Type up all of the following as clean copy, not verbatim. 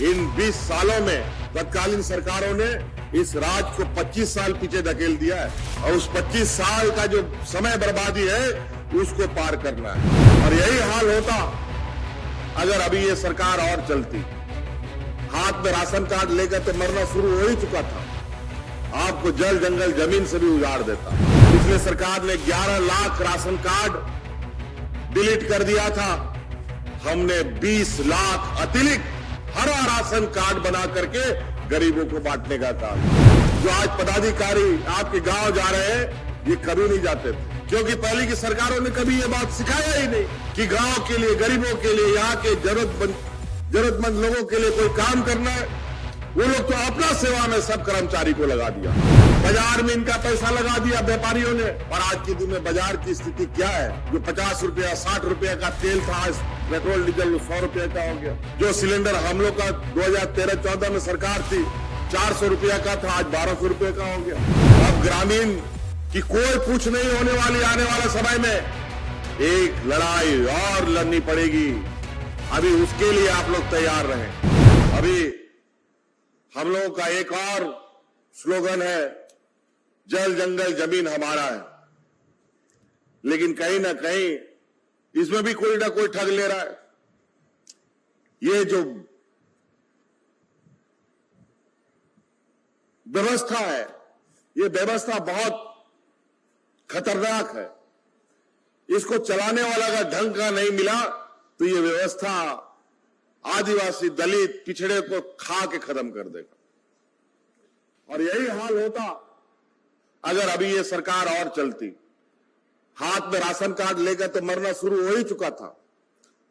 इन 20 सालों में तत्कालीन सरकारों ने इस राज्य को 25 साल पीछे धकेल दिया है और उस 25 साल का जो समय बर्बादी है उसको पार करना है। और यही हाल होता अगर अभी ये सरकार और चलती। हाथ में राशन कार्ड लेकर तो मरना शुरू हो ही चुका था, आपको जल जंगल जमीन से भी उजाड़ देता। पिछले सरकार ने 11 लाख राशन कार्ड डिलीट कर दिया था, हमने 20 लाख अतिरिक्त हरा राशन कार्ड बना करके गरीबों को बांटने का काम। जो आज पदाधिकारी आपके गांव जा रहे हैं ये कभी नहीं जाते थे, क्योंकि पहले की सरकारों ने कभी ये बात सिखाया ही नहीं कि गांव के लिए, गरीबों के लिए, यहाँ के जरूरतमंद लोगों के लिए कोई काम करना है। वो लोग तो अपना सेवा में सब कर्मचारी को लगा दिया, बाजार में इनका पैसा लगा दिया व्यापारियों ने। और आज के दिन में बाजार की स्थिति क्या है? जो 50 रुपया 60 रुपया का तेल था, आज पेट्रोल डीजल 100 रुपया का हो गया। जो सिलेंडर हम लोग का 2013-14 में सरकार थी 400 रुपया का था, आज 1200 रुपये का हो गया। अब ग्रामीण की कोई पूछ नहीं होने वाली, आने वाला समय में एक लड़ाई और लड़नी पड़ेगी। अभी उसके लिए आप लोग तैयार रहें। अभी हम लोगों का एक और स्लोगन है, जल जंगल जमीन हमारा है। लेकिन कहीं ना कहीं इसमें भी कोई ना कोई ठग ले रहा है। ये जो व्यवस्था है, ये व्यवस्था बहुत खतरनाक है। इसको चलाने वाला अगर ढंग का नहीं मिला तो ये व्यवस्था आदिवासी, दलित, पिछड़े को खा के खत्म कर देगा। और यही हाल होता अगर अभी ये सरकार और चलती। हाथ में राशन कार्ड लेकर तो मरना शुरू हो ही चुका था,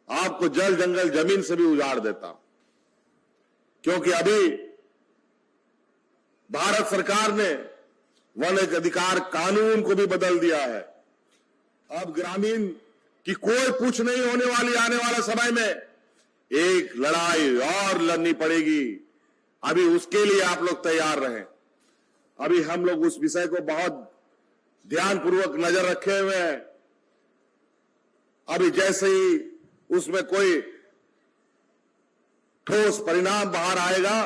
आपको जल जंगल जमीन से भी उजाड़ देता। क्योंकि अभी भारत सरकार ने वन अधिकार कानून को भी बदल दिया है। अब ग्रामीण की कोई पूछ नहीं होने वाली, आने वाला समय में एक लड़ाई और लड़नी पड़ेगी। अभी उसके लिए आप लोग तैयार रहें। अभी हम लोग उस विषय को बहुत ध्यानपूर्वक नजर रखे हुए हैं। अभी जैसे ही उसमें कोई ठोस परिणाम बाहर आएगा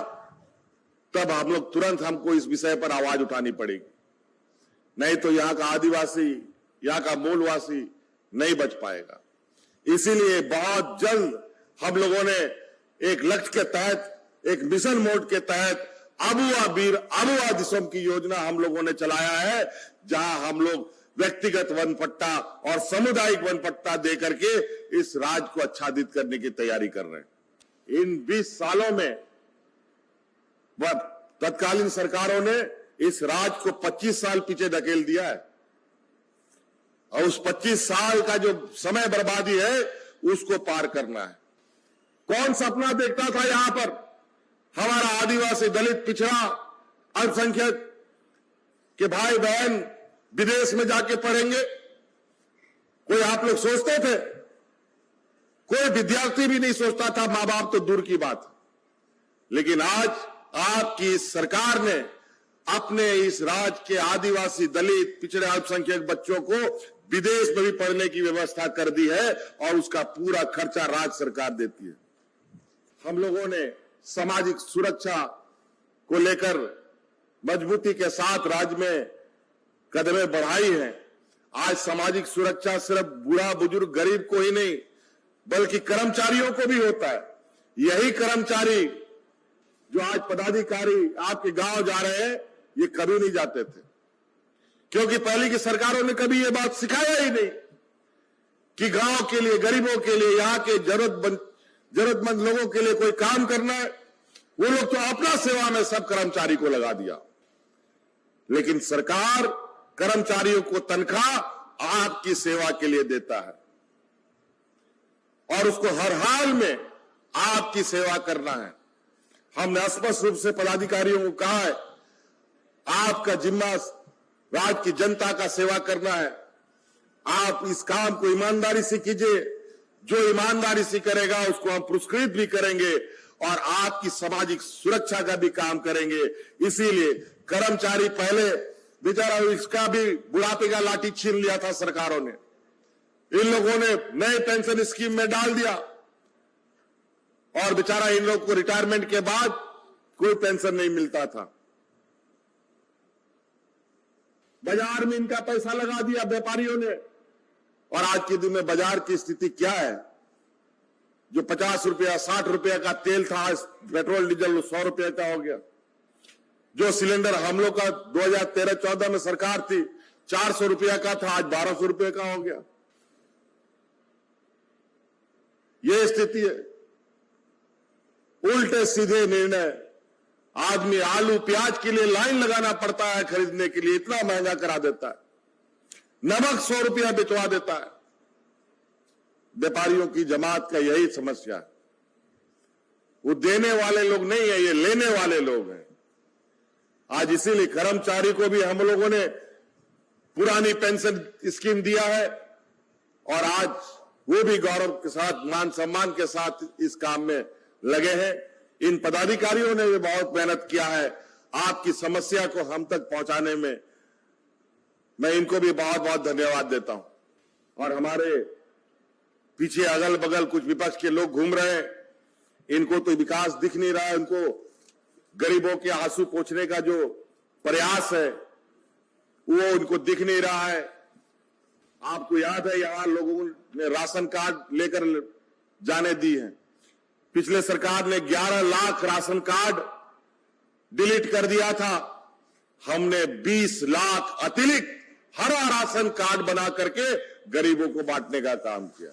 तब हम लोग तुरंत हमको इस विषय पर आवाज उठानी पड़ेगी, नहीं तो यहां का आदिवासी, यहां का मूलवासी नहीं बच पाएगा। इसीलिए बहुत जल्द हम लोगों ने एक लक्ष्य के तहत, एक मिशन मोड के तहत आबुआ बीर आबुआ दिसोम की योजना हम लोगों ने चलाया है, जहां हम लोग व्यक्तिगत वन पट्टा और सामुदायिक वन पट्टा देकर के इस राज्य को आच्छादित करने की तैयारी कर रहे हैं। इन 20 सालों में तत्कालीन सरकारों ने इस राज्य को 25 साल पीछे धकेल दिया है और उस 25 साल का जो समय बर्बादी है उसको पार करना है। कौन सपना देखता था यहां पर हमारा आदिवासी, दलित, पिछड़ा, अल्पसंख्यक के भाई बहन विदेश में जाके पढ़ेंगे? कोई आप लोग सोचते थे? कोई विद्यार्थी भी नहीं सोचता था, मां बाप तो दूर की बात। लेकिन आज आपकी सरकार ने अपने इस राज्य के आदिवासी, दलित, पिछड़े, अल्पसंख्यक बच्चों को विदेश में भी पढ़ने की व्यवस्था कर दी है और उसका पूरा खर्चा राज्य सरकार देती है। हम लोगों ने सामाजिक सुरक्षा को लेकर मजबूती के साथ राज्य में कदमें बढ़ाई हैं। आज सामाजिक सुरक्षा सिर्फ बूढ़ा, बुजुर्ग, गरीब को ही नहीं बल्कि कर्मचारियों को भी होता है। यही कर्मचारी जो आज पदाधिकारी आपके गांव जा रहे हैं ये कभी नहीं जाते थे, क्योंकि पहले की सरकारों ने कभी ये बात सिखाया ही नहीं कि गांव के लिए, गरीबों के लिए, यहाँ के जरूरतमंद लोगों के लिए कोई काम करना है। वो लोग तो अपना सेवा में सब कर्मचारी को लगा दिया। लेकिन सरकार कर्मचारियों को तनख्वाह आपकी सेवा के लिए देता है और उसको हर हाल में आपकी सेवा करना है। हमने स्पष्ट रूप से पदाधिकारियों को कहा है, आपका जिम्मा राज्य की जनता का सेवा करना है। आप इस काम को ईमानदारी से कीजिए, जो ईमानदारी से करेगा उसको हम पुरस्कृत भी करेंगे और आपकी सामाजिक सुरक्षा का भी काम करेंगे। इसीलिए कर्मचारी पहले बेचारा इसका भी बुढ़ापे का लाठी छीन लिया था सरकारों ने, इन लोगों ने नए पेंशन स्कीम में डाल दिया। और बेचारा इन लोग को रिटायरमेंट के बाद कोई पेंशन नहीं मिलता था। बाजार में इनका पैसा लगा दिया व्यापारियों ने, और आज के दिन में बाजार की स्थिति क्या है? जो 50 रुपया 60 रुपया का तेल था, पेट्रोल डीजल 100 रुपया का हो गया। जो सिलेंडर हम लोग का 2013-14 में सरकार थी 400 रुपया का था, आज 1200 रुपये का हो गया। यह स्थिति है। उल्टे सीधे निर्णय। आदमी आलू प्याज के लिए लाइन लगाना पड़ता है खरीदने के लिए, इतना महंगा करा देता है। नमक 100 रुपया बिचवा देता है। व्यापारियों की जमात का यही समस्या है। वो देने वाले लोग नहीं है, ये लेने वाले लोग हैं। आज इसीलिए कर्मचारी को भी हम लोगों ने पुरानी पेंशन स्कीम दिया है, और आज वो भी गौरव के साथ, मान सम्मान के साथ इस काम में लगे हैं। इन पदाधिकारियों ने भी बहुत मेहनत किया है आपकी समस्या को हम तक पहुंचाने में। मैं इनको भी बहुत बहुत धन्यवाद देता हूं। और हमारे पीछे अगल बगल कुछ विपक्ष के लोग घूम रहे हैं, इनको तो विकास दिख नहीं रहा है। उनको गरीबों के आंसू पोंछने का जो प्रयास है वो उनको दिख नहीं रहा है। आपको याद है, यहां लोगों ने राशन कार्ड लेकर जाने दी है। पिछले सरकार ने 11 लाख राशन कार्ड डिलीट कर दिया था। हमने 20 लाख अतिरिक्त हरा राशन कार्ड बना करके गरीबों को बांटने का काम किया।